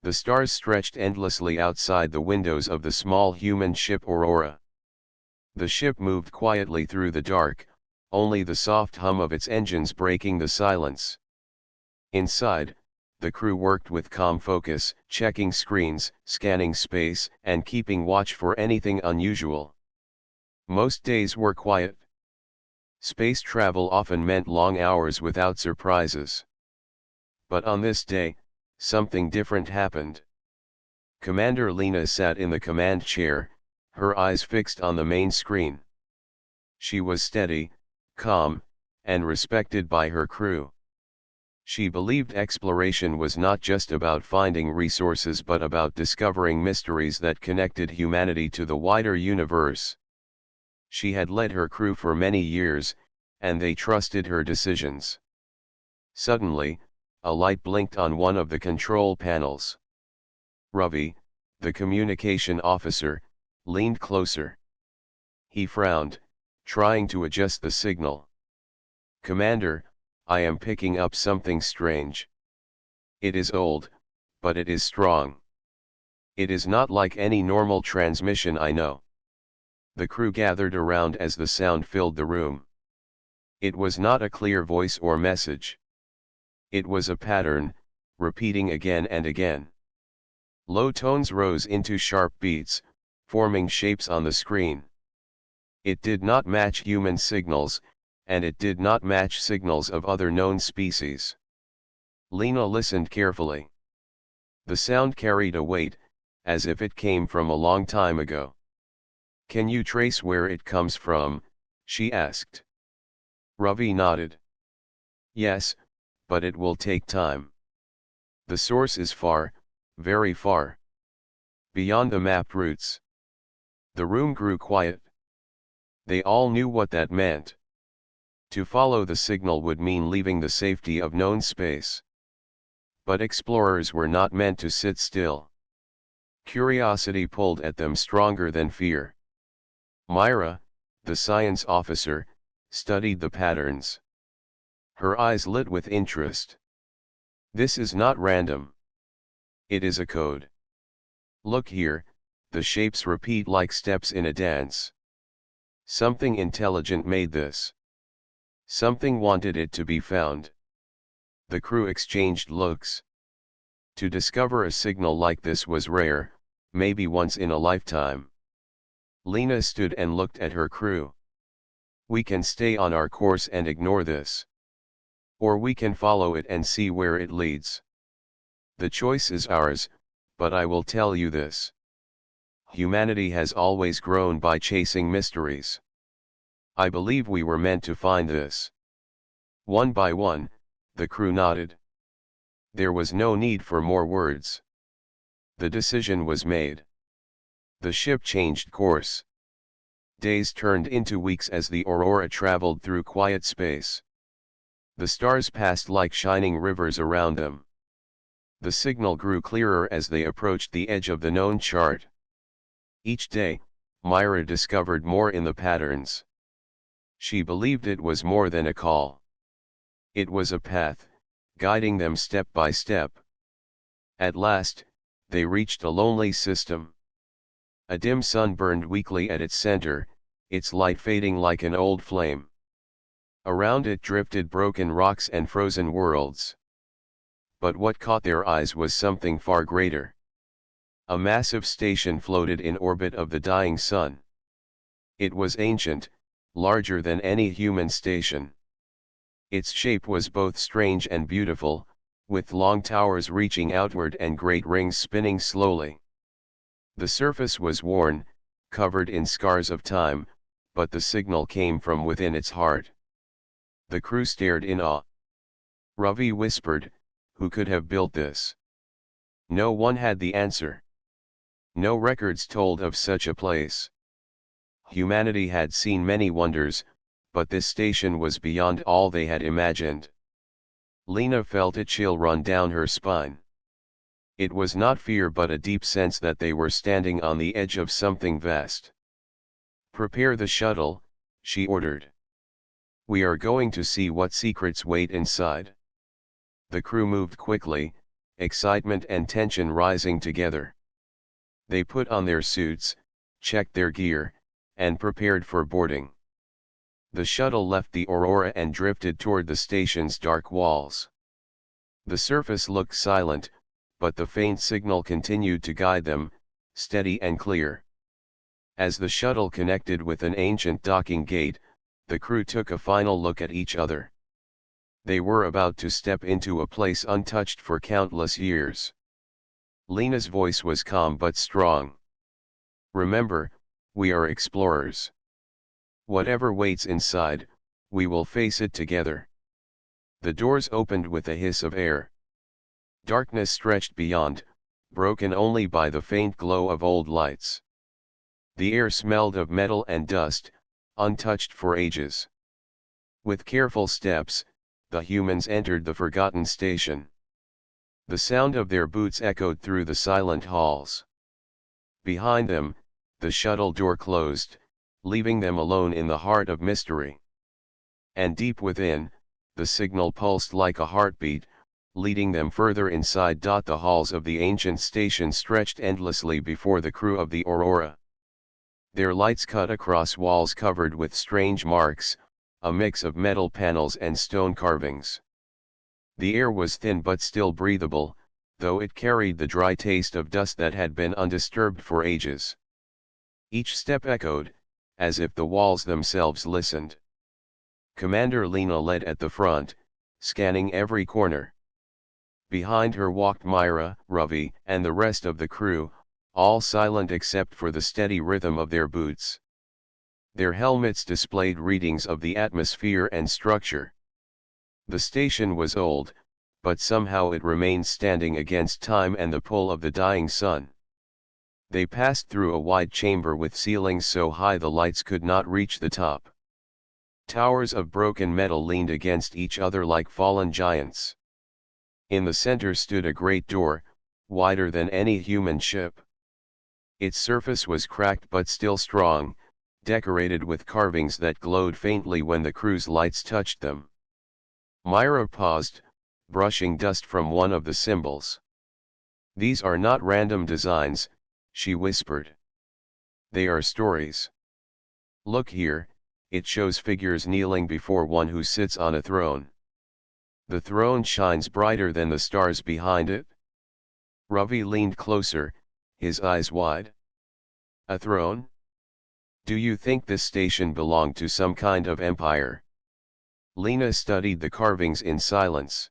The stars stretched endlessly outside the windows of the small human ship Aurora. The ship moved quietly through the dark, only the soft hum of its engines breaking the silence. Inside, the crew worked with calm focus, checking screens, scanning space, and keeping watch for anything unusual. Most days were quiet. Space travel often meant long hours without surprises. But on this day, something different happened. Commander Lena sat in the command chair, her eyes fixed on the main screen. She was steady, calm, and respected by her crew. She believed exploration was not just about finding resources but about discovering mysteries that connected humanity to the wider universe. She had led her crew for many years, and they trusted her decisions. Suddenly, a light blinked on one of the control panels. Ravi, the communication officer, leaned closer. He frowned, trying to adjust the signal. "Commander, I am picking up something strange. It is old, but it is strong. It is not like any normal transmission I know." The crew gathered around as the sound filled the room. It was not a clear voice or message. It was a pattern, repeating again and again. Low tones rose into sharp beats, forming shapes on the screen. It did not match human signals, and it did not match signals of other known species. Lena listened carefully. The sound carried a weight, as if it came from a long time ago. "Can you trace where it comes from?" she asked. Ravi nodded. "Yes, but it will take time. The source is far, very far. Beyond the mapped routes." The room grew quiet. They all knew what that meant. To follow the signal would mean leaving the safety of known space. But explorers were not meant to sit still. Curiosity pulled at them stronger than fear. Myra, the science officer, studied the patterns. Her eyes lit with interest. "This is not random. It is a code. Look here, the shapes repeat like steps in a dance. Something intelligent made this. Something wanted it to be found." The crew exchanged looks. To discover a signal like this was rare, maybe once in a lifetime. Lena stood and looked at her crew. "We can stay on our course and ignore this. Or we can follow it and see where it leads. The choice is ours, but I will tell you this. Humanity has always grown by chasing mysteries. I believe we were meant to find this." One by one, the crew nodded. There was no need for more words. The decision was made. The ship changed course. Days turned into weeks as the Aurora traveled through quiet space. The stars passed like shining rivers around them. The signal grew clearer as they approached the edge of the known chart. Each day, Myra discovered more in the patterns. She believed it was more than a call. It was a path, guiding them step by step. At last, they reached a lonely system. A dim sun burned weakly at its center, its light fading like an old flame. Around it drifted broken rocks and frozen worlds. But what caught their eyes was something far greater. A massive station floated in orbit of the dying sun. It was ancient, larger than any human station. Its shape was both strange and beautiful, with long towers reaching outward and great rings spinning slowly. The surface was worn, covered in scars of time, but the signal came from within its heart. The crew stared in awe. Ravi whispered, "Who could have built this?" No one had the answer. No records told of such a place. Humanity had seen many wonders, but this station was beyond all they had imagined. Lena felt a chill run down her spine. It was not fear but a deep sense that they were standing on the edge of something vast. "Prepare the shuttle," she ordered. "We are going to see what secrets wait inside." The crew moved quickly, excitement and tension rising together. They put on their suits, checked their gear, and prepared for boarding. The shuttle left the Aurora and drifted toward the station's dark walls. The surface looked silent, but the faint signal continued to guide them, steady and clear. As the shuttle connected with an ancient docking gate, the crew took a final look at each other. They were about to step into a place untouched for countless years. Lena's voice was calm but strong. "Remember, we are explorers. Whatever waits inside, we will face it together." The doors opened with a hiss of air. Darkness stretched beyond, broken only by the faint glow of old lights. The air smelled of metal and dust, untouched for ages. With careful steps, the humans entered the forgotten station. The sound of their boots echoed through the silent halls. Behind them, the shuttle door closed, leaving them alone in the heart of mystery. And deep within, the signal pulsed like a heartbeat, leading them further inside. The halls of the ancient station stretched endlessly before the crew of the Aurora. Their lights cut across walls covered with strange marks, a mix of metal panels and stone carvings. The air was thin but still breathable, though it carried the dry taste of dust that had been undisturbed for ages. Each step echoed, as if the walls themselves listened. Commander Lena led at the front, scanning every corner. Behind her walked Myra, Ravi, and the rest of the crew, all silent except for the steady rhythm of their boots. Their helmets displayed readings of the atmosphere and structure. The station was old, but somehow it remained standing against time and the pull of the dying sun. They passed through a wide chamber with ceilings so high the lights could not reach the top. Towers of broken metal leaned against each other like fallen giants. In the center stood a great door, wider than any human ship. Its surface was cracked but still strong, decorated with carvings that glowed faintly when the crew's lights touched them. Myra paused, brushing dust from one of the symbols. "These are not random designs," she whispered. "They are stories. Look here, it shows figures kneeling before one who sits on a throne. The throne shines brighter than the stars behind it." Ravi leaned closer, his eyes wide. "A throne? Do you think this station belonged to some kind of empire?" Lena studied the carvings in silence.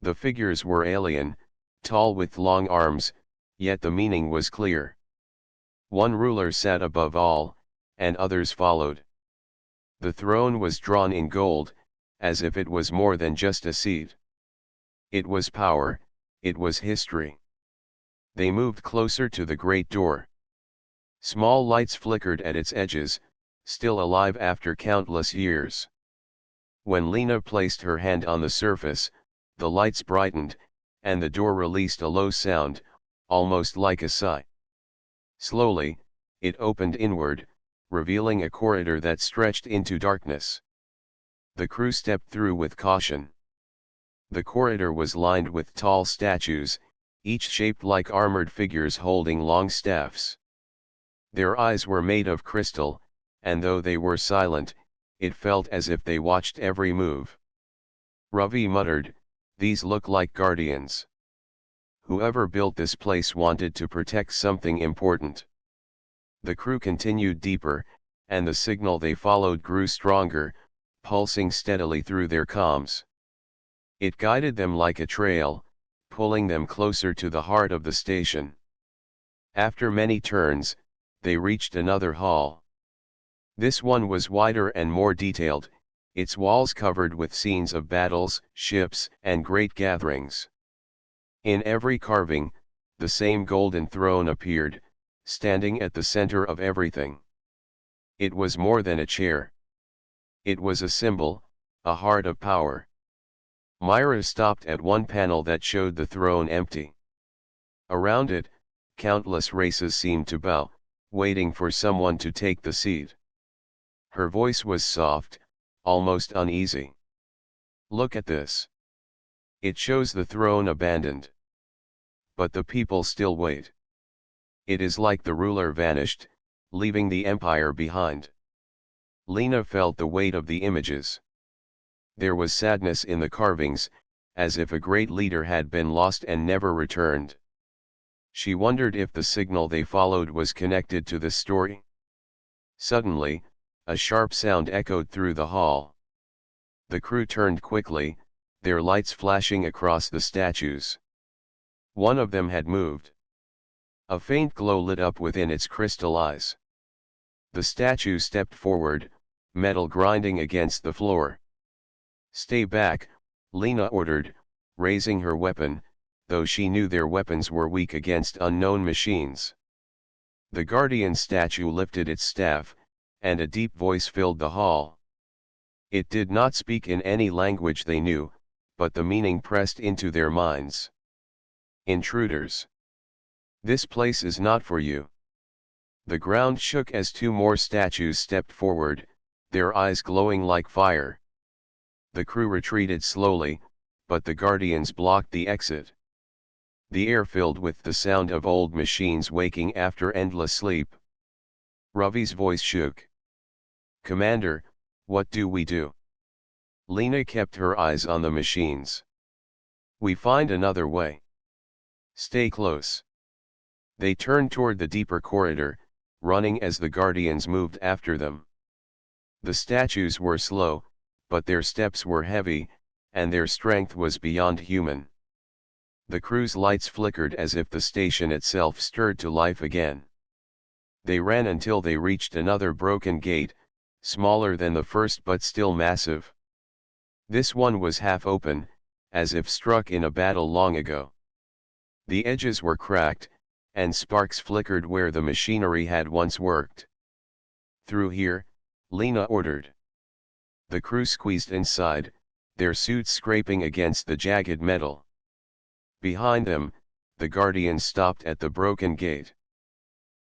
The figures were alien, tall with long arms, yet the meaning was clear. One ruler sat above all, and others followed. The throne was drawn in gold, as if it was more than just a seat. It was power, it was history. They moved closer to the great door. Small lights flickered at its edges, still alive after countless years. When Lena placed her hand on the surface, the lights brightened, and the door released a low sound, almost like a sigh. Slowly, it opened inward, revealing a corridor that stretched into darkness. The crew stepped through with caution. The corridor was lined with tall statues, each shaped like armored figures holding long staffs. Their eyes were made of crystal, and though they were silent, it felt as if they watched every move. Ravi muttered, "These look like guardians. Whoever built this place wanted to protect something important." The crew continued deeper, and the signal they followed grew stronger, pulsing steadily through their comms. It guided them like a trail, pulling them closer to the heart of the station. After many turns, they reached another hall. This one was wider and more detailed, its walls covered with scenes of battles, ships, and great gatherings. In every carving, the same golden throne appeared, standing at the center of everything. It was more than a chair. It was a symbol, a heart of power. Myra stopped at one panel that showed the throne empty. Around it, countless races seemed to bow, waiting for someone to take the seat. Her voice was soft, almost uneasy. "Look at this. It shows the throne abandoned. But the people still wait. It is like the ruler vanished, leaving the empire behind. Lena felt the weight of the images. There was sadness in the carvings, as if a great leader had been lost and never returned. She wondered if the signal they followed was connected to this story. Suddenly, a sharp sound echoed through the hall. The crew turned quickly, their lights flashing across the statues. One of them had moved. A faint glow lit up within its crystal eyes. The statue stepped forward, metal grinding against the floor. "Stay back," Lena ordered, raising her weapon, though she knew their weapons were weak against unknown machines. The guardian statue lifted its staff, and a deep voice filled the hall. It did not speak in any language they knew, but the meaning pressed into their minds. "Intruders. This place is not for you." The ground shook as two more statues stepped forward, their eyes glowing like fire. The crew retreated slowly, but the guardians blocked the exit. The air filled with the sound of old machines waking after endless sleep. Ravi's voice shook. "Commander, what do we do?" Lena kept her eyes on the machines. "We find another way. Stay close." They turned toward the deeper corridor, running as the guardians moved after them. The statues were slow, but their steps were heavy, and their strength was beyond human. The crew's lights flickered as if the station itself stirred to life again. They ran until they reached another broken gate, smaller than the first but still massive. This one was half open, as if struck in a battle long ago. The edges were cracked, and sparks flickered where the machinery had once worked. "Through here," Lena ordered. The crew squeezed inside, their suits scraping against the jagged metal. Behind them, the guardians stopped at the broken gate.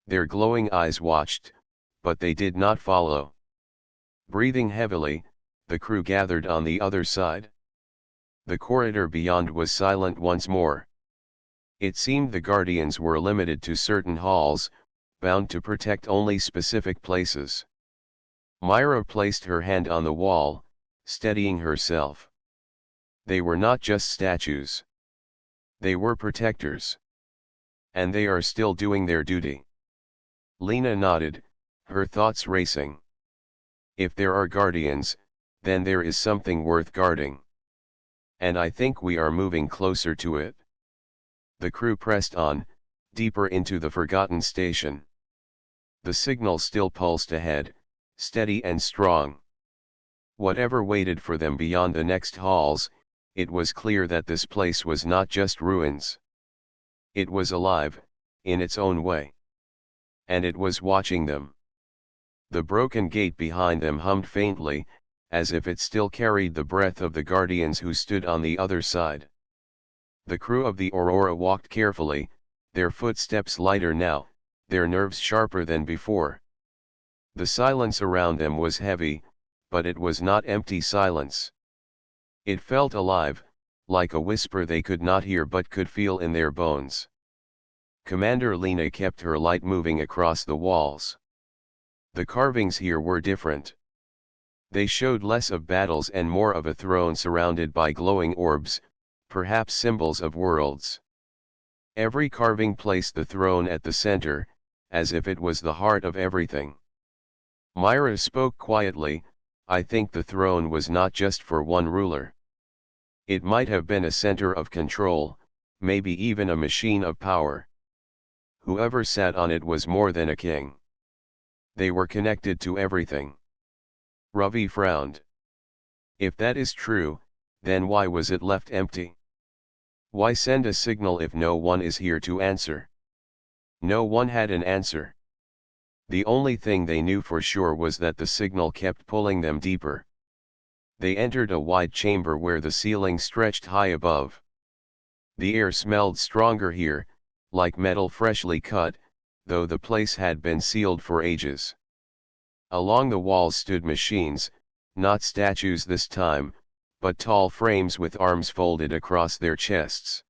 Their glowing eyes watched, but they did not follow. Breathing heavily, the crew gathered on the other side. The corridor beyond was silent once more. It seemed the guardians were limited to certain halls, bound to protect only specific places. Myra placed her hand on the wall, steadying herself. They were not just statues. They were protectors. And they are still doing their duty. Lena nodded, her thoughts racing. If there are guardians, then there is something worth guarding. And I think we are moving closer to it. The crew pressed on, deeper into the forgotten station. The signal still pulsed ahead, steady and strong. Whatever waited for them beyond the next halls, it was clear that this place was not just ruins. It was alive, in its own way. And it was watching them. The broken gate behind them hummed faintly, as if it still carried the breath of the guardians who stood on the other side. The crew of the Aurora walked carefully, their footsteps lighter now, their nerves sharper than before. The silence around them was heavy, but it was not empty silence. It felt alive, like a whisper they could not hear but could feel in their bones. Commander Lena kept her light moving across the walls. The carvings here were different. They showed less of battles and more of a throne surrounded by glowing orbs, perhaps symbols of worlds. Every carving placed the throne at the center, as if it was the heart of everything. Myra spoke quietly, "I think the throne was not just for one ruler. It might have been a center of control, maybe even a machine of power. Whoever sat on it was more than a king. They were connected to everything." Ravi frowned. "If that is true, then why was it left empty? Why send a signal if no one is here to answer?" No one had an answer. The only thing they knew for sure was that the signal kept pulling them deeper. They entered a wide chamber where the ceiling stretched high above. The air smelled stronger here, like metal freshly cut, though the place had been sealed for ages. Along the walls stood machines, not statues this time, but tall frames with arms folded across their chests.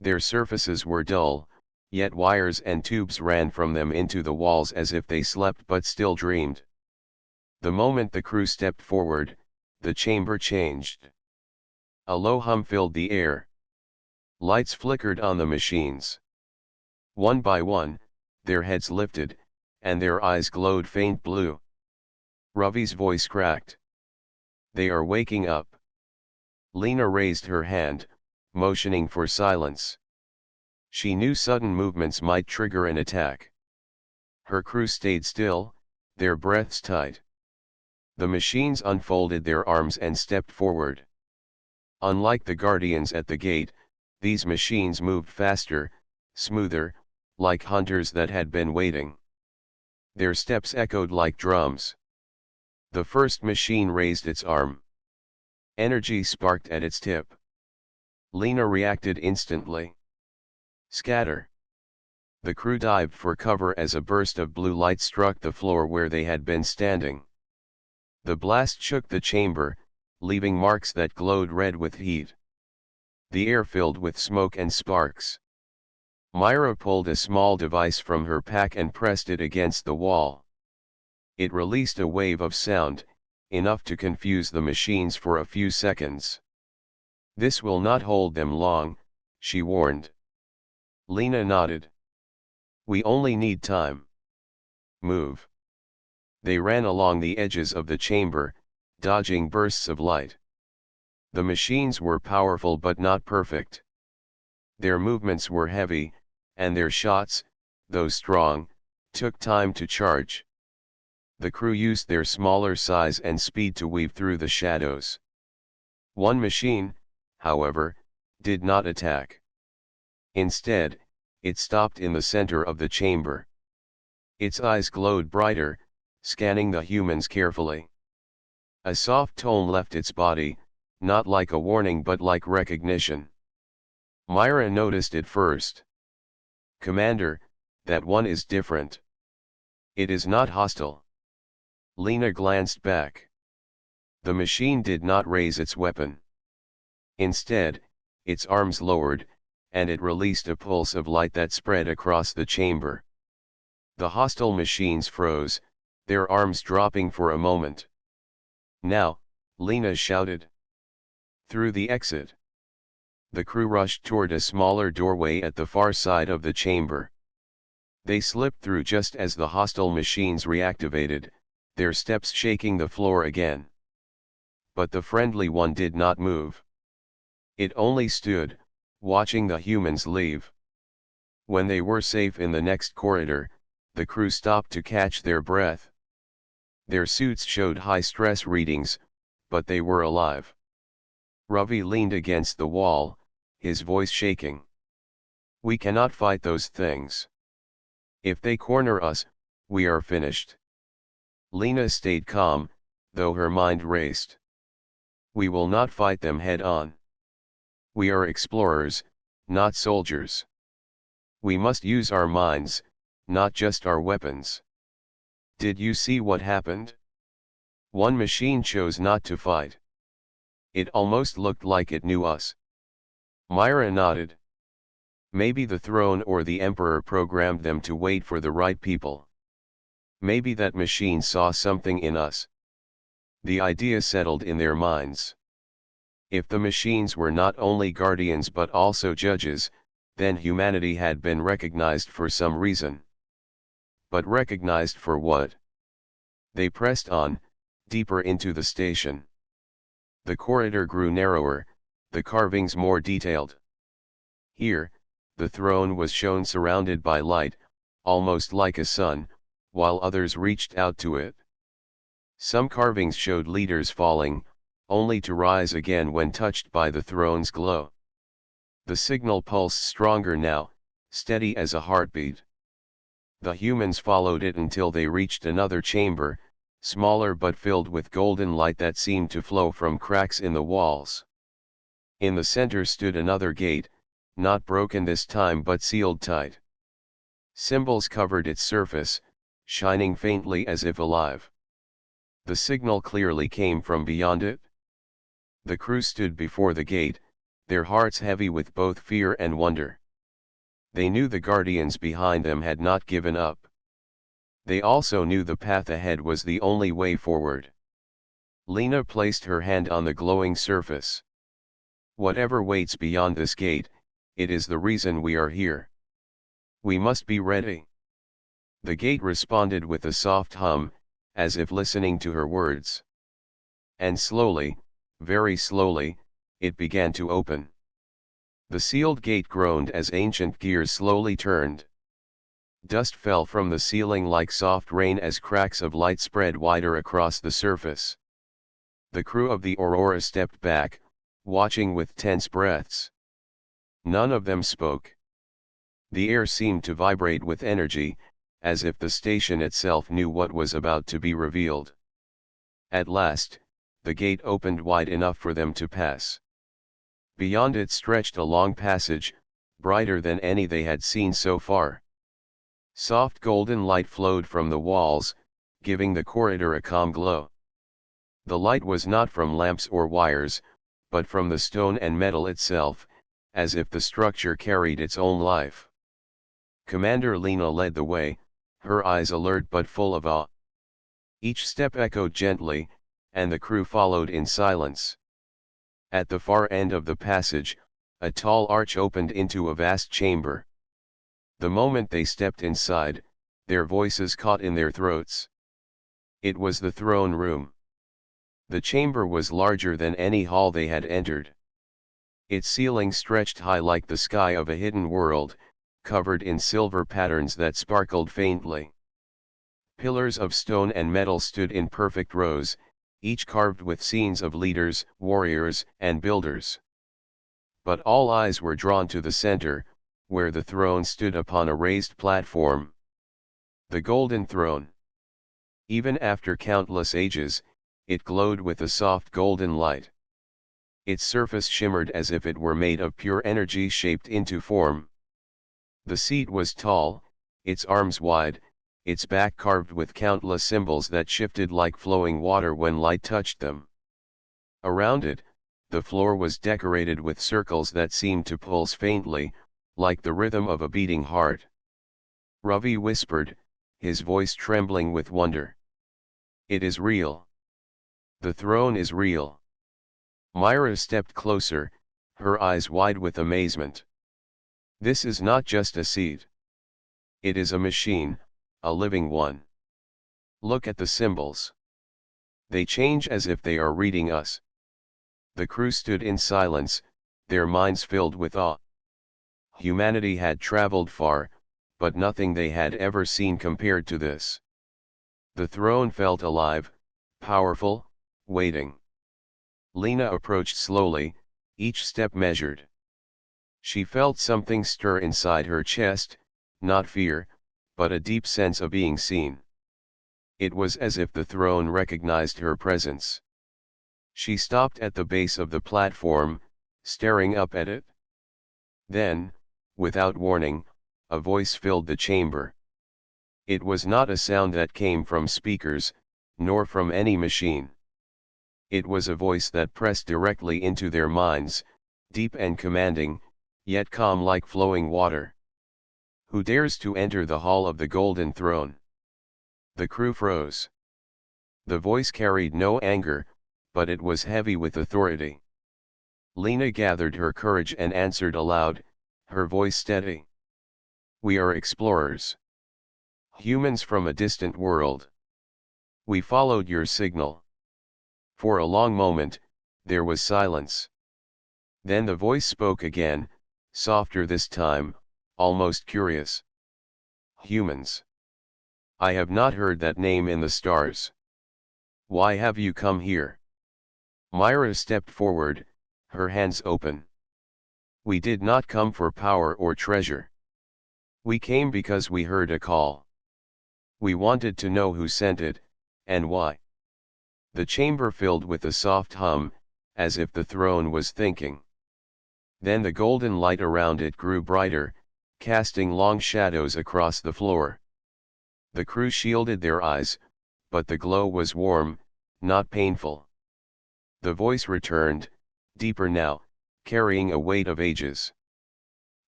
Their surfaces were dull, yet wires and tubes ran from them into the walls as if they slept but still dreamed. The moment the crew stepped forward, the chamber changed. A low hum filled the air. Lights flickered on the machines. One by one, their heads lifted, and their eyes glowed faint blue. Ravi's voice cracked. "They are waking up." Lena raised her hand, motioning for silence. She knew sudden movements might trigger an attack. Her crew stayed still, their breaths tight. The machines unfolded their arms and stepped forward. Unlike the guardians at the gate, these machines moved faster, smoother, like hunters that had been waiting. Their steps echoed like drums. The first machine raised its arm. Energy sparked at its tip. Lena reacted instantly. Scatter. The crew dived for cover as a burst of blue light struck the floor where they had been standing. The blast shook the chamber, leaving marks that glowed red with heat. The air filled with smoke and sparks. Myra pulled a small device from her pack and pressed it against the wall. It released a wave of sound, enough to confuse the machines for a few seconds. "This will not hold them long," she warned. Lena nodded. "We only need time. Move." They ran along the edges of the chamber, dodging bursts of light. The machines were powerful but not perfect. Their movements were heavy, and their shots, though strong, took time to charge. The crew used their smaller size and speed to weave through the shadows. One machine, however, did not attack. Instead, it stopped in the center of the chamber. Its eyes glowed brighter, scanning the humans carefully. A soft tone left its body, not like a warning but like recognition. Myra noticed it first. "Commander, that one is different. It is not hostile." Lena glanced back. The machine did not raise its weapon. Instead, its arms lowered, and it released a pulse of light that spread across the chamber. The hostile machines froze, their arms dropping for a moment. "Now," Lena shouted. "Through the exit." The crew rushed toward a smaller doorway at the far side of the chamber. They slipped through just as the hostile machines reactivated, their steps shaking the floor again. But the friendly one did not move. It only stood, watching the humans leave. When they were safe in the next corridor, the crew stopped to catch their breath. Their suits showed high stress readings, but they were alive. Ravi leaned against the wall, his voice shaking. "We cannot fight those things. If they corner us, we are finished." Lena stayed calm, though her mind raced. "We will not fight them head on. We are explorers, not soldiers. We must use our minds, not just our weapons." "Did you see what happened? One machine chose not to fight. It almost looked like it knew us." Myra nodded. "Maybe the throne or the emperor programmed them to wait for the right people. Maybe that machine saw something in us." The idea settled in their minds. If the machines were not only guardians but also judges, then humanity had been recognized for some reason. But recognized for what? They pressed on, deeper into the station. The corridor grew narrower, the carvings more detailed. Here, the throne was shown surrounded by light, almost like a sun, while others reached out to it. Some carvings showed leaders falling, only to rise again when touched by the throne's glow. The signal pulsed stronger now, steady as a heartbeat. The humans followed it until they reached another chamber, smaller but filled with golden light that seemed to flow from cracks in the walls. In the center stood another gate, not broken this time but sealed tight. Symbols covered its surface, shining faintly as if alive. The signal clearly came from beyond it. The crew stood before the gate, their hearts heavy with both fear and wonder. They knew the guardians behind them had not given up. They also knew the path ahead was the only way forward. Lena placed her hand on the glowing surface. Whatever waits beyond this gate, it is the reason we are here. We must be ready. The gate responded with a soft hum, as if listening to her words. And slowly, very slowly, it began to open. The sealed gate groaned as ancient gears slowly turned. Dust fell from the ceiling like soft rain as cracks of light spread wider across the surface. The crew of the Aurora stepped back, watching with tense breaths. None of them spoke. The air seemed to vibrate with energy, as if the station itself knew what was about to be revealed. At last, the gate opened wide enough for them to pass. Beyond it stretched a long passage, brighter than any they had seen so far. Soft golden light flowed from the walls, giving the corridor a calm glow. The light was not from lamps or wires, but from the stone and metal itself, as if the structure carried its own life. Commander Lena led the way, her eyes alert but full of awe. Each step echoed gently, and the crew followed in silence. At the far end of the passage, a tall arch opened into a vast chamber. The moment they stepped inside, their voices caught in their throats. It was the throne room. The chamber was larger than any hall they had entered. Its ceiling stretched high like the sky of a hidden world, covered in silver patterns that sparkled faintly. Pillars of stone and metal stood in perfect rows, each carved with scenes of leaders, warriors, and builders. But all eyes were drawn to the center, where the throne stood upon a raised platform. The golden throne. Even after countless ages, it glowed with a soft golden light. Its surface shimmered as if it were made of pure energy shaped into form. The seat was tall, its arms wide, its back carved with countless symbols that shifted like flowing water when light touched them. Around it, the floor was decorated with circles that seemed to pulse faintly, like the rhythm of a beating heart. Ravi whispered, his voice trembling with wonder. It is real. The throne is real. Myra stepped closer, her eyes wide with amazement. This is not just a seat. It is a machine, a living one. Look at the symbols. They change as if they are reading us. The crew stood in silence, their minds filled with awe. Humanity had traveled far, but nothing they had ever seen compared to this. The throne felt alive, powerful, waiting. Lena approached slowly, each step measured. She felt something stir inside her chest, not fear, but a deep sense of being seen. It was as if the throne recognized her presence. She stopped at the base of the platform, staring up at it. Then, without warning, a voice filled the chamber. It was not a sound that came from speakers, nor from any machine. It was a voice that pressed directly into their minds, deep and commanding, yet calm like flowing water. Who dares to enter the hall of the golden throne? The crew froze. The voice carried no anger, but it was heavy with authority. Lena gathered her courage and answered aloud, her voice steady. We are explorers. Humans from a distant world. We followed your signal. For a long moment, there was silence. Then the voice spoke again, softer this time, almost curious. Humans. I have not heard that name in the stars. Why have you come here? Myra stepped forward, her hands open. We did not come for power or treasure. We came because we heard a call. We wanted to know who sent it, and why. The chamber filled with a soft hum, as if the throne was thinking. Then the golden light around it grew brighter, casting long shadows across the floor. The crew shielded their eyes, but the glow was warm, not painful. The voice returned, deeper now, carrying a weight of ages.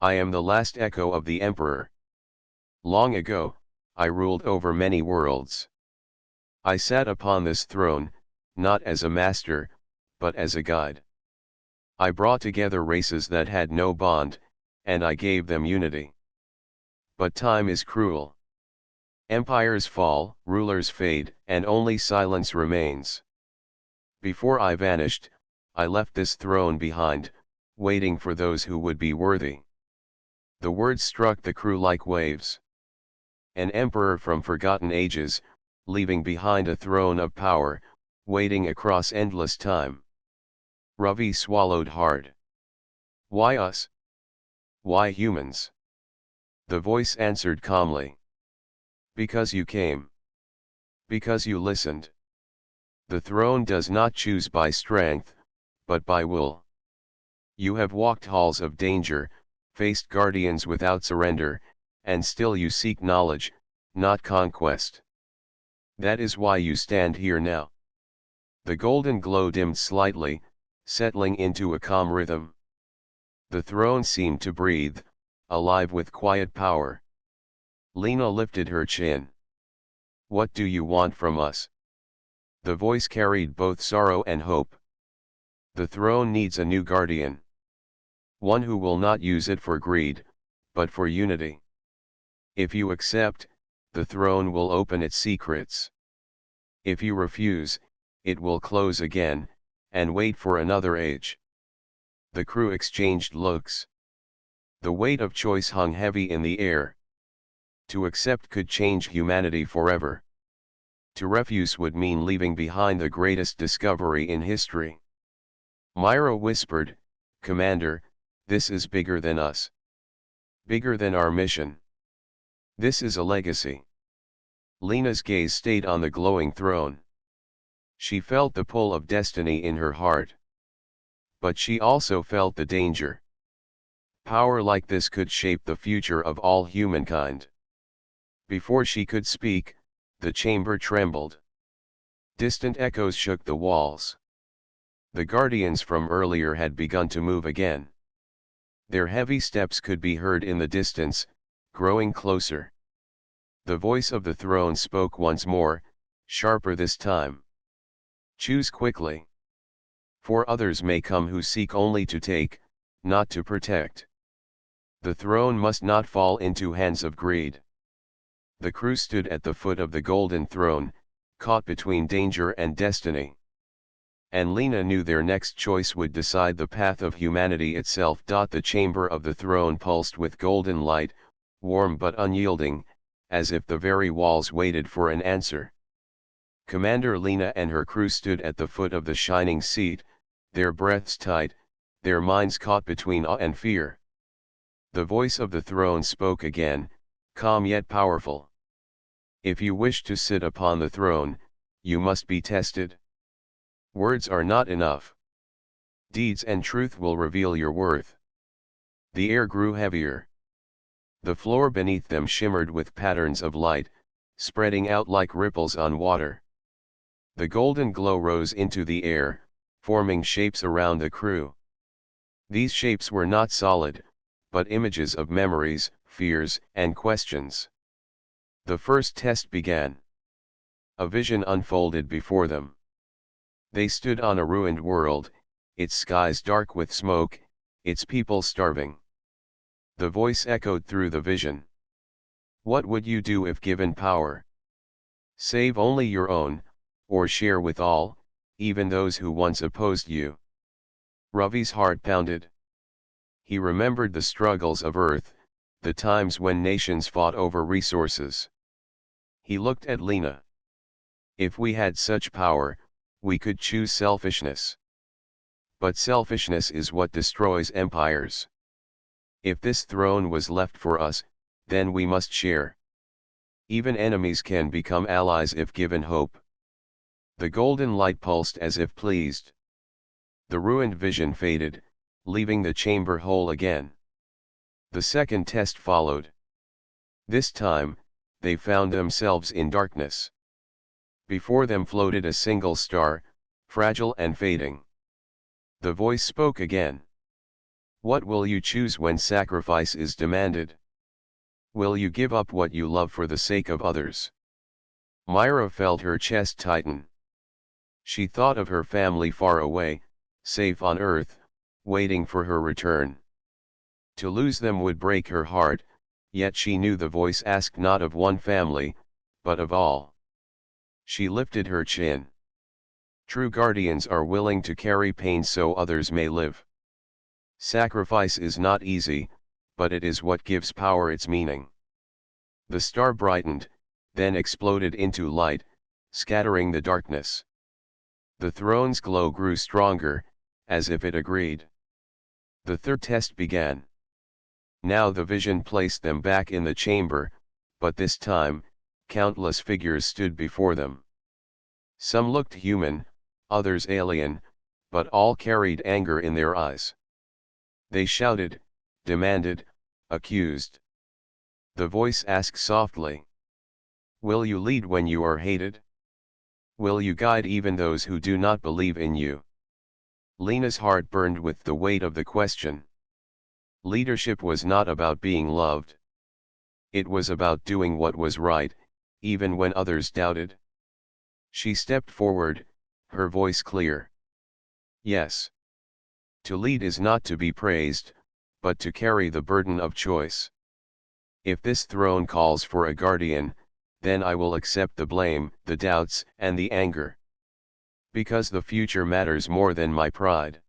I am the last echo of the Emperor. Long ago, I ruled over many worlds. I sat upon this throne, not as a master, but as a guide. I brought together races that had no bond, and I gave them unity. But time is cruel. Empires fall, rulers fade, and only silence remains. Before I vanished, I left this throne behind, waiting for those who would be worthy. The words struck the crew like waves. An emperor from forgotten ages, leaving behind a throne of power, waiting across endless time. Ravi swallowed hard. Why us? Why humans? The voice answered calmly. Because you came. Because you listened. The throne does not choose by strength, but by will. You have walked halls of danger, faced guardians without surrender, and still you seek knowledge, not conquest. That is why you stand here now. The golden glow dimmed slightly, settling into a calm rhythm. The throne seemed to breathe, alive with quiet power. Lena lifted her chin. What do you want from us? The voice carried both sorrow and hope. The throne needs a new guardian. One who will not use it for greed, but for unity. If you accept, the throne will open its secrets. If you refuse, it will close again, and wait for another age. The crew exchanged looks. The weight of choice hung heavy in the air. To accept could change humanity forever. To refuse would mean leaving behind the greatest discovery in history. Myra whispered, Commander, this is bigger than us. Bigger than our mission. This is a legacy. Lena's gaze stayed on the glowing throne. She felt the pull of destiny in her heart. But she also felt the danger. Power like this could shape the future of all humankind. Before she could speak, the chamber trembled. Distant echoes shook the walls. The guardians from earlier had begun to move again. Their heavy steps could be heard in the distance, growing closer. The voice of the throne spoke once more, sharper this time. Choose quickly. For others may come who seek only to take, not to protect. The throne must not fall into hands of greed. The crew stood at the foot of the golden throne, caught between danger and destiny. And Lena knew their next choice would decide the path of humanity itself. The chamber of the throne pulsed with golden light, warm but unyielding, as if the very walls waited for an answer. Commander Lena and her crew stood at the foot of the shining seat, their breaths tight, their minds caught between awe and fear. The voice of the throne spoke again, calm yet powerful. If you wish to sit upon the throne, you must be tested. Words are not enough. Deeds and truth will reveal your worth. The air grew heavier. The floor beneath them shimmered with patterns of light, spreading out like ripples on water. The golden glow rose into the air, forming shapes around the crew. These shapes were not solid, but images of memories, fears, and questions. The first test began. A vision unfolded before them. They stood on a ruined world, its skies dark with smoke, its people starving. The voice echoed through the vision. What would you do if given power? Save only your own, or share with all, even those who once opposed you? Ravi's heart pounded. He remembered the struggles of Earth, the times when nations fought over resources. He looked at Lena. If we had such power, we could choose selfishness. But selfishness is what destroys empires. If this throne was left for us, then we must share. Even enemies can become allies if given hope. The golden light pulsed as if pleased. The ruined vision faded, leaving the chamber whole again. The second test followed. This time, they found themselves in darkness. Before them floated a single star, fragile and fading. The voice spoke again. What will you choose when sacrifice is demanded? Will you give up what you love for the sake of others? Myra felt her chest tighten. She thought of her family far away, safe on Earth, waiting for her return. To lose them would break her heart, yet she knew the voice asked not of one family, but of all. She lifted her chin. True guardians are willing to carry pain so others may live. Sacrifice is not easy, but it is what gives power its meaning. The star brightened, then exploded into light, scattering the darkness. The throne's glow grew stronger, as if it agreed. The third test began. Now the vision placed them back in the chamber, but this time, countless figures stood before them. Some looked human, others alien, but all carried anger in their eyes. They shouted, demanded, accused. The voice asked softly, "Will you lead when you are hated? Will you guide even those who do not believe in you?" Lena's heart burned with the weight of the question. Leadership was not about being loved. It was about doing what was right, even when others doubted. She stepped forward, her voice clear. Yes. To lead is not to be praised, but to carry the burden of choice. If this throne calls for a guardian, then I will accept the blame, the doubts, and the anger. Because the future matters more than my pride.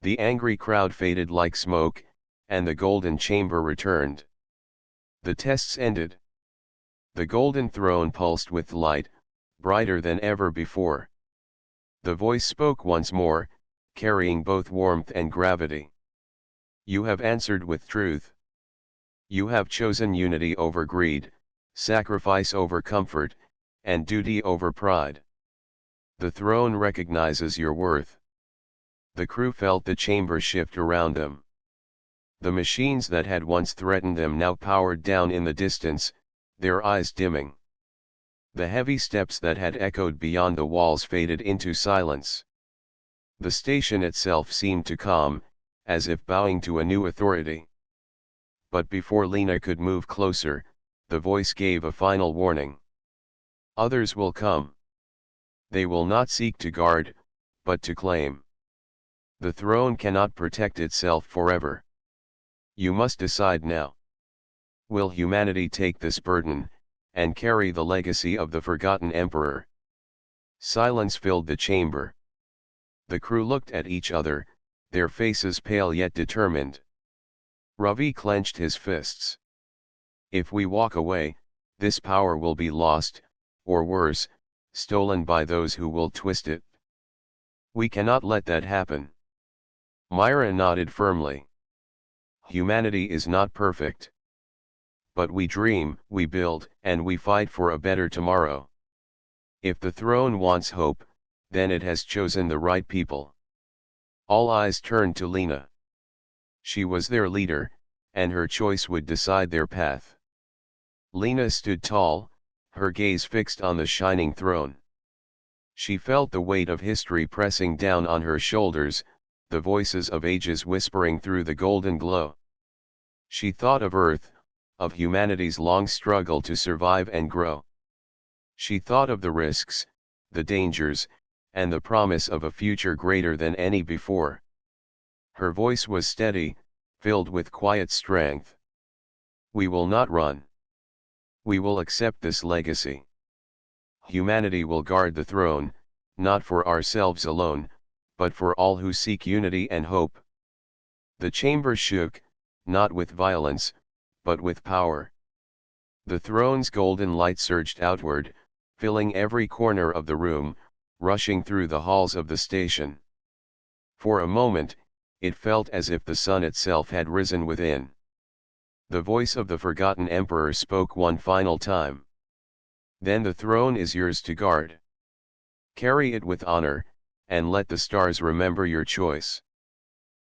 The angry crowd faded like smoke, and the golden chamber returned. The tests ended. The golden throne pulsed with light, brighter than ever before. The voice spoke once more, carrying both warmth and gravity. You have answered with truth. You have chosen unity over greed, sacrifice over comfort, and duty over pride. The throne recognizes your worth. The crew felt the chamber shift around them. The machines that had once threatened them now powered down in the distance, their eyes dimming. The heavy steps that had echoed beyond the walls faded into silence. The station itself seemed to calm, as if bowing to a new authority. But before Lena could move closer, the voice gave a final warning. Others will come. They will not seek to guard, but to claim. The throne cannot protect itself forever. You must decide now. Will humanity take this burden, and carry the legacy of the forgotten emperor? Silence filled the chamber. The crew looked at each other, their faces pale yet determined. Ravi clenched his fists. If we walk away, this power will be lost, or worse, stolen by those who will twist it. We cannot let that happen. Myra nodded firmly. Humanity is not perfect. But we dream, we build, and we fight for a better tomorrow. If the throne wants hope, then it has chosen the right people. All eyes turned to Lena. She was their leader, and her choice would decide their path. Lena stood tall, her gaze fixed on the shining throne. She felt the weight of history pressing down on her shoulders, the voices of ages whispering through the golden glow. She thought of Earth, of humanity's long struggle to survive and grow. She thought of the risks, the dangers, and the promise of a future greater than any before. Her voice was steady, filled with quiet strength. We will not run. We will accept this legacy. Humanity will guard the throne, not for ourselves alone, but for all who seek unity and hope. The chamber shook, not with violence, but with power. The throne's golden light surged outward, filling every corner of the room, rushing through the halls of the station. For a moment, it felt as if the sun itself had risen within. The voice of the forgotten emperor spoke one final time. Then the throne is yours to guard. Carry it with honor, and let the stars remember your choice.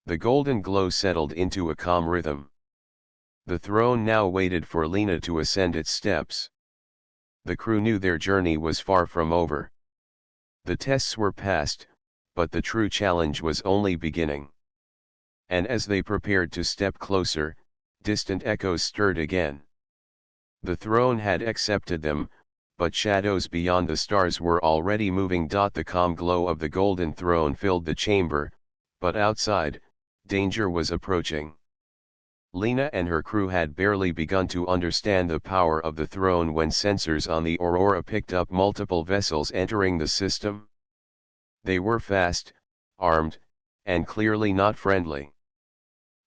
The golden glow settled into a calm rhythm. The throne now waited for Lena to ascend its steps. The crew knew their journey was far from over. The tests were passed, but the true challenge was only beginning. and as they prepared to step closer, distant echoes stirred again. The throne had accepted them, but shadows beyond the stars were already moving. The calm glow of the golden throne filled the chamber, but outside, danger was approaching. Lena and her crew had barely begun to understand the power of the throne when sensors on the Aurora picked up multiple vessels entering the system. They were fast, armed, and clearly not friendly.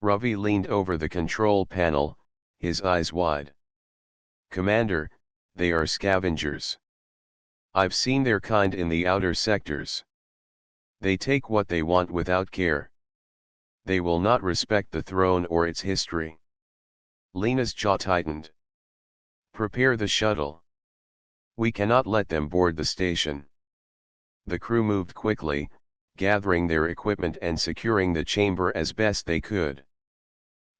Ravi leaned over the control panel, his eyes wide. "Commander, they are scavengers. I've seen their kind in the outer sectors. They take what they want without care. They will not respect the throne or its history." Lena's jaw tightened. "Prepare the shuttle. We cannot let them board the station." The crew moved quickly, gathering their equipment and securing the chamber as best they could.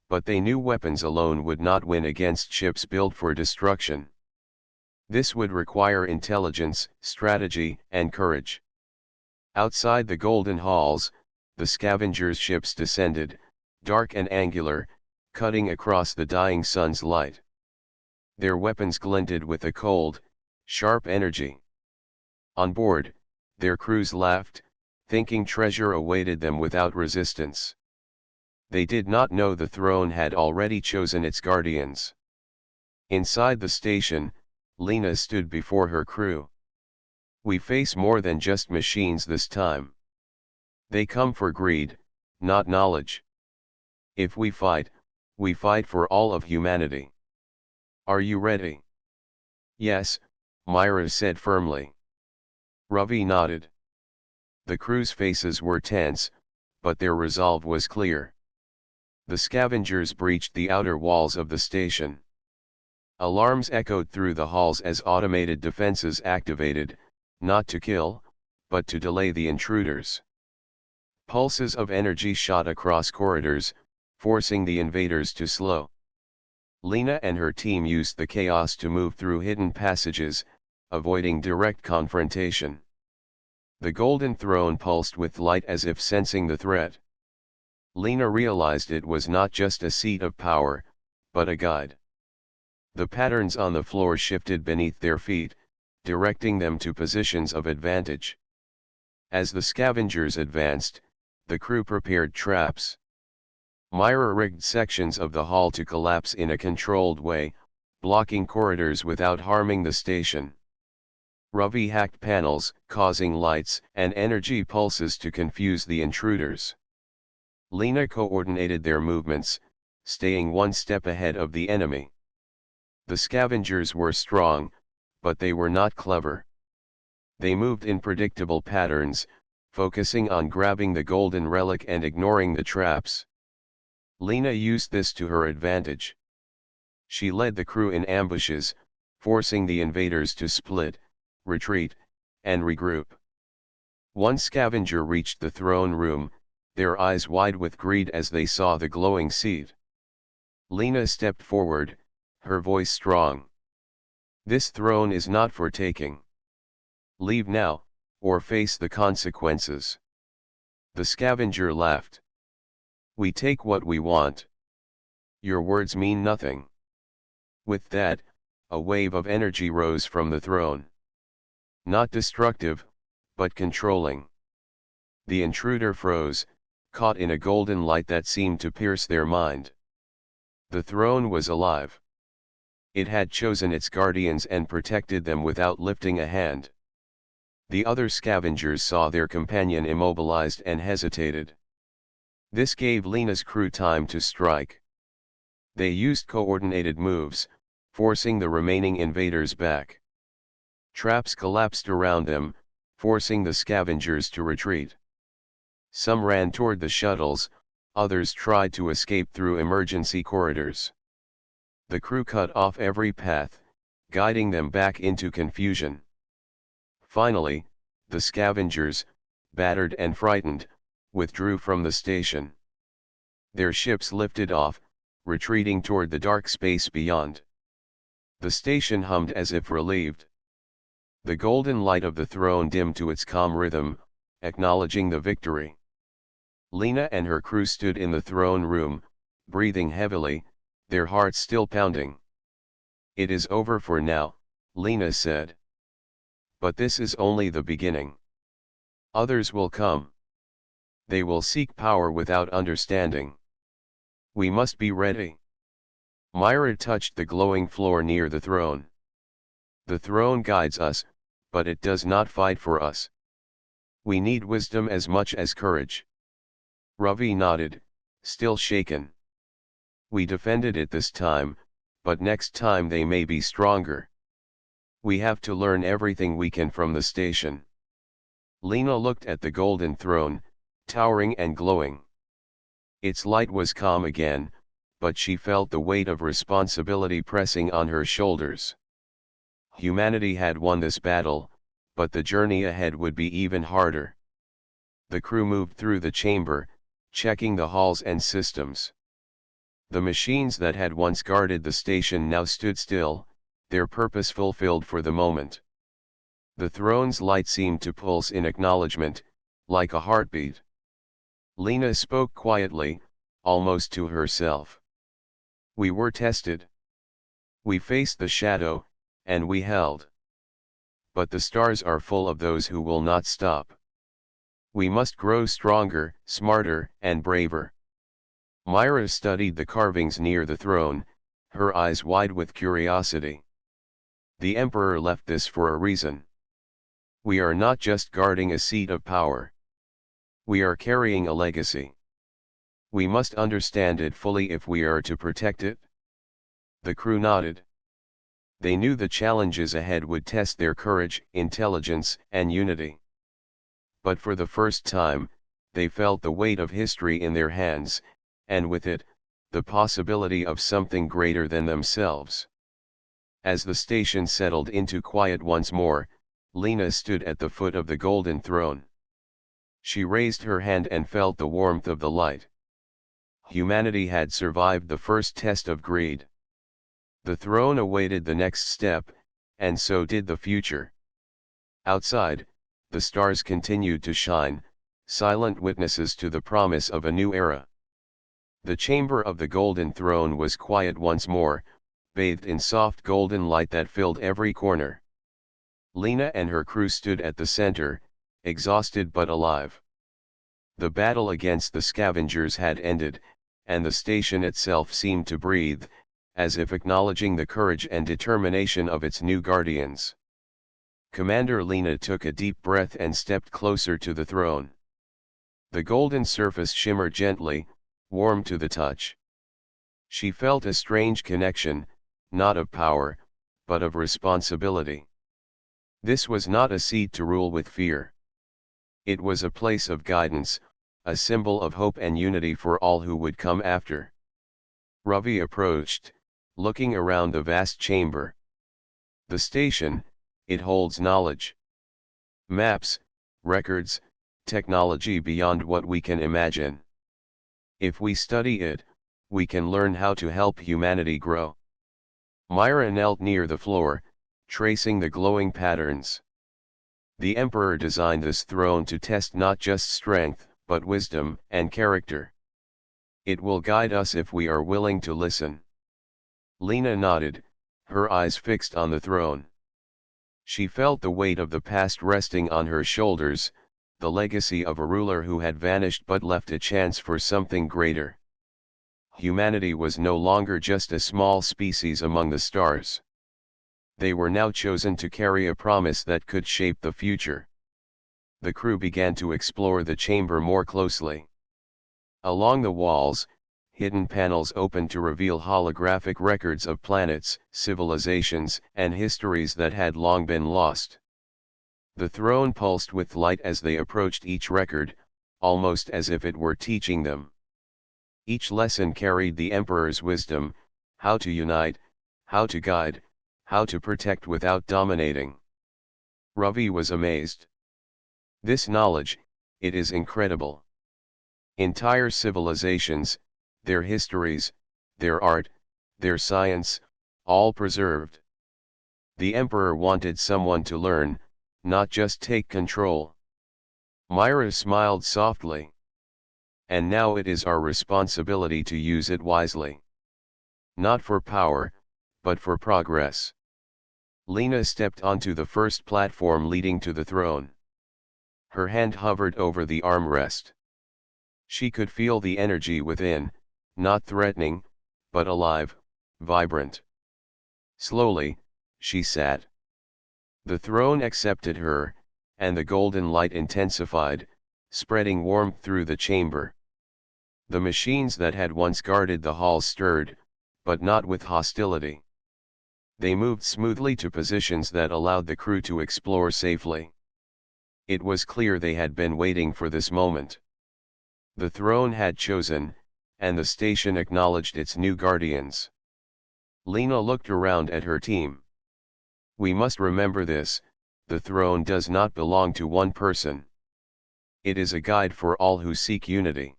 But they knew weapons alone would not win against ships built for destruction. This would require intelligence, strategy, and courage. Outside the golden halls, the scavengers' ships descended, dark and angular, cutting across the dying sun's light. Their weapons glinted with a cold, sharp energy. On board, their crews laughed, thinking treasure awaited them without resistance. They did not know the throne had already chosen its guardians. Inside the station, Lena stood before her crew. "We face more than just machines this time. They come for greed, not knowledge. If we fight for all of humanity. Are you ready?" "Yes," Myra said firmly. Ravi nodded. The crew's faces were tense, but their resolve was clear. The scavengers breached the outer walls of the station. Alarms echoed through the halls as automated defenses activated, not to kill, but to delay the intruders. Pulses of energy shot across corridors, forcing the invaders to slow. Lena and her team used the chaos to move through hidden passages, avoiding direct confrontation. The golden throne pulsed with light as if sensing the threat. Lena realized it was not just a seat of power, but a guide. The patterns on the floor shifted beneath their feet, directing them to positions of advantage. As the scavengers advanced, the crew prepared traps. Myra rigged sections of the hall to collapse in a controlled way, blocking corridors without harming the station. Ravi hacked panels, causing lights and energy pulses to confuse the intruders. Lena coordinated their movements, staying one step ahead of the enemy. The scavengers were strong, but they were not clever. They moved in predictable patterns, focusing on grabbing the golden relic and ignoring the traps. Lena used this to her advantage. She led the crew in ambushes, forcing the invaders to split, retreat, and regroup. One scavenger reached the throne room, their eyes wide with greed as they saw the glowing seat. Lena stepped forward, her voice strong. "This throne is not for taking. Leave now, or face the consequences." The scavenger laughed. "We take what we want. Your words mean nothing." With that, a wave of energy rose from the throne. Not destructive, but controlling. The intruder froze, caught in a golden light that seemed to pierce their mind. The throne was alive. It had chosen its guardians and protected them without lifting a hand. The other scavengers saw their companion immobilized and hesitated. This gave Lena's crew time to strike. They used coordinated moves, forcing the remaining invaders back. Traps collapsed around them, forcing the scavengers to retreat. Some ran toward the shuttles, others tried to escape through emergency corridors. The crew cut off every path, guiding them back into confusion. Finally, the scavengers, battered and frightened, withdrew from the station. Their ships lifted off, retreating toward the dark space beyond. The station hummed as if relieved. The golden light of the throne dimmed to its calm rhythm, acknowledging the victory. Lena and her crew stood in the throne room, breathing heavily, their hearts still pounding. "It is over for now," Lena said. "But this is only the beginning. Others will come. They will seek power without understanding. We must be ready." Myra touched the glowing floor near the throne. "The throne guides us, but it does not fight for us. We need wisdom as much as courage." Ravi nodded, still shaken. "We defended it this time, but next time they may be stronger. We have to learn everything we can from the station." Lena looked at the golden throne, towering and glowing. Its light was calm again, but she felt the weight of responsibility pressing on her shoulders. Humanity had won this battle, but the journey ahead would be even harder. The crew moved through the chamber, checking the halls and systems. The machines that had once guarded the station now stood still, their purpose fulfilled for the moment. The throne's light seemed to pulse in acknowledgement, like a heartbeat. Lena spoke quietly, almost to herself. "We were tested. We faced the shadow, and we held. But the stars are full of those who will not stop. We must grow stronger, smarter, and braver." Myra studied the carvings near the throne, her eyes wide with curiosity. "The Emperor left this for a reason. We are not just guarding a seat of power. We are carrying a legacy. We must understand it fully if we are to protect it." The crew nodded. They knew the challenges ahead would test their courage, intelligence, and unity. But for the first time, they felt the weight of history in their hands, and with it, the possibility of something greater than themselves. As the station settled into quiet once more, Lena stood at the foot of the golden throne. She raised her hand and felt the warmth of the light. Humanity had survived the first test of greed. The throne awaited the next step, and so did the future. Outside, the stars continued to shine, silent witnesses to the promise of a new era. The chamber of the golden throne was quiet once more, bathed in soft golden light that filled every corner. Lena and her crew stood at the center, exhausted but alive. The battle against the scavengers had ended, and the station itself seemed to breathe, as if acknowledging the courage and determination of its new guardians. Commander Lena took a deep breath and stepped closer to the throne. The golden surface shimmered gently, warm to the touch. She felt a strange connection, not of power, but of responsibility. This was not a seat to rule with fear. It was a place of guidance, a symbol of hope and unity for all who would come after. Ravi approached, looking around the vast chamber. "The station, it holds knowledge. Maps, records, technology beyond what we can imagine. If we study it, we can learn how to help humanity grow." Myra knelt near the floor, tracing the glowing patterns. "The Emperor designed this throne to test not just strength, but wisdom and character. It will guide us if we are willing to listen." Lena nodded, her eyes fixed on the throne. She felt the weight of the past resting on her shoulders, the legacy of a ruler who had vanished but left a chance for something greater. Humanity was no longer just a small species among the stars. They were now chosen to carry a promise that could shape the future. The crew began to explore the chamber more closely. Along the walls, hidden panels opened to reveal holographic records of planets, civilizations, and histories that had long been lost. The throne pulsed with light as they approached each record, almost as if it were teaching them. Each lesson carried the Emperor's wisdom: how to unite, how to guide, how to protect without dominating. Ravi was amazed. "This knowledge, it is incredible. Entire civilizations, their histories, their art, their science, all preserved. The Emperor wanted someone to learn, not just take control." Myra smiled softly. and now it is our responsibility to use it wisely. Not for power, but for progress. Lena stepped onto the first platform leading to the throne. Her hand hovered over the armrest. She could feel the energy within, not threatening, but alive, vibrant. Slowly, she sat. The throne accepted her, and the golden light intensified, spreading warmth through the chamber. The machines that had once guarded the hall stirred, but not with hostility. They moved smoothly to positions that allowed the crew to explore safely. It was clear they had been waiting for this moment. The throne had chosen, and the station acknowledged its new guardians. Lena looked around at her team. We must remember this: the throne does not belong to one person. It is a guide for all who seek unity.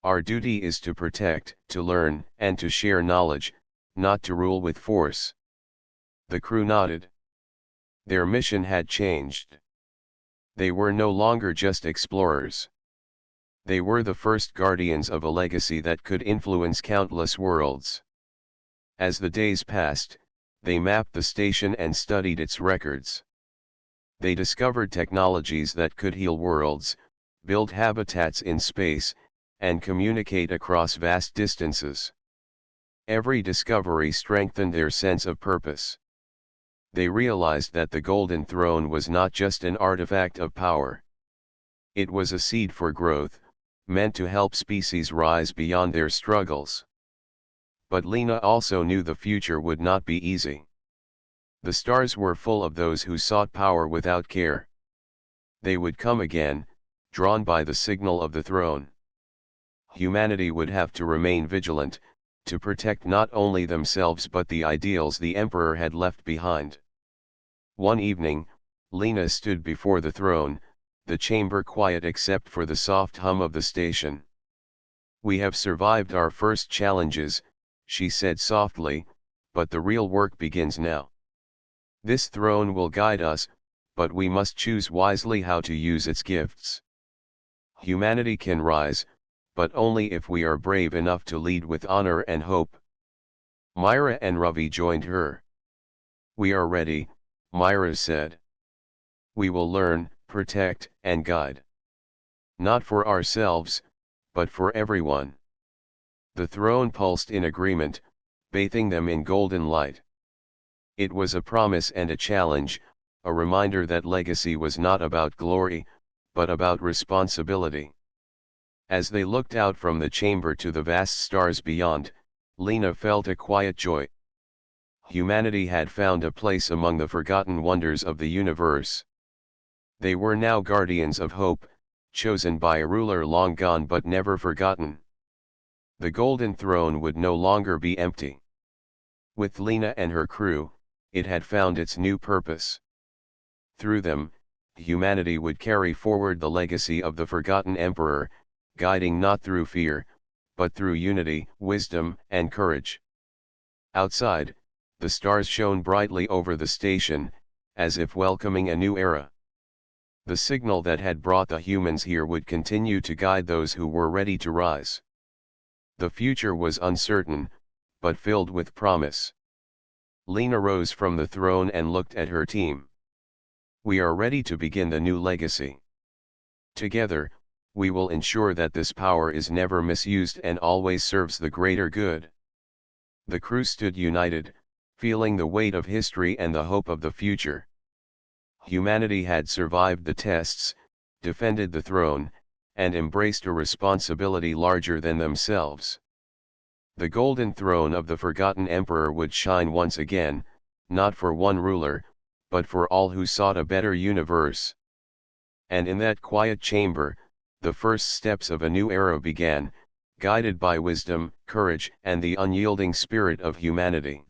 Our duty is to protect, to learn, and to share knowledge, not to rule with force. The crew nodded. Their mission had changed. They were no longer just explorers. They were the first guardians of a legacy that could influence countless worlds. As the days passed, they mapped the station and studied its records. They discovered technologies that could heal worlds, build habitats in space, and communicate across vast distances. Every discovery strengthened their sense of purpose. They realized that the Golden Throne was not just an artifact of power. It was a seed for growth, meant to help species rise beyond their struggles. But Lena also knew the future would not be easy. The stars were full of those who sought power without care. They would come again, drawn by the signal of the throne. Humanity would have to remain vigilant, to protect not only themselves but the ideals the Emperor had left behind. One evening, Lena stood before the throne, the chamber quiet except for the soft hum of the station. We have survived our first challenges, she said softly, but the real work begins now. This throne will guide us, but we must choose wisely how to use its gifts. Humanity can rise, but only if we are brave enough to lead with honor and hope. Myra and Ravi joined her. We are ready, Myra said. We will learn, protect, and guide. Not for ourselves, but for everyone. The throne pulsed in agreement, bathing them in golden light. It was a promise and a challenge, a reminder that legacy was not about glory, but about responsibility. As they looked out from the chamber to the vast stars beyond, Lena felt a quiet joy. Humanity had found a place among the forgotten wonders of the universe. They were now guardians of hope, chosen by a ruler long gone but never forgotten. The Golden Throne would no longer be empty. With Lena and her crew, it had found its new purpose. Through them, humanity would carry forward the legacy of the forgotten emperor, guiding not through fear, but through unity, wisdom, and courage. Outside, the stars shone brightly over the station, as if welcoming a new era. The signal that had brought the humans here would continue to guide those who were ready to rise. The future was uncertain, but filled with promise. Lena rose from the throne and looked at her team. We are ready to begin the new legacy. Together, we will ensure that this power is never misused and always serves the greater good. The crew stood united, feeling the weight of history and the hope of the future. Humanity had survived the tests, defended the throne, and embraced a responsibility larger than themselves. The golden throne of the forgotten emperor would shine once again, not for one ruler, but for all who sought a better universe. And in that quiet chamber, the first steps of a new era began, guided by wisdom, courage, and the unyielding spirit of humanity.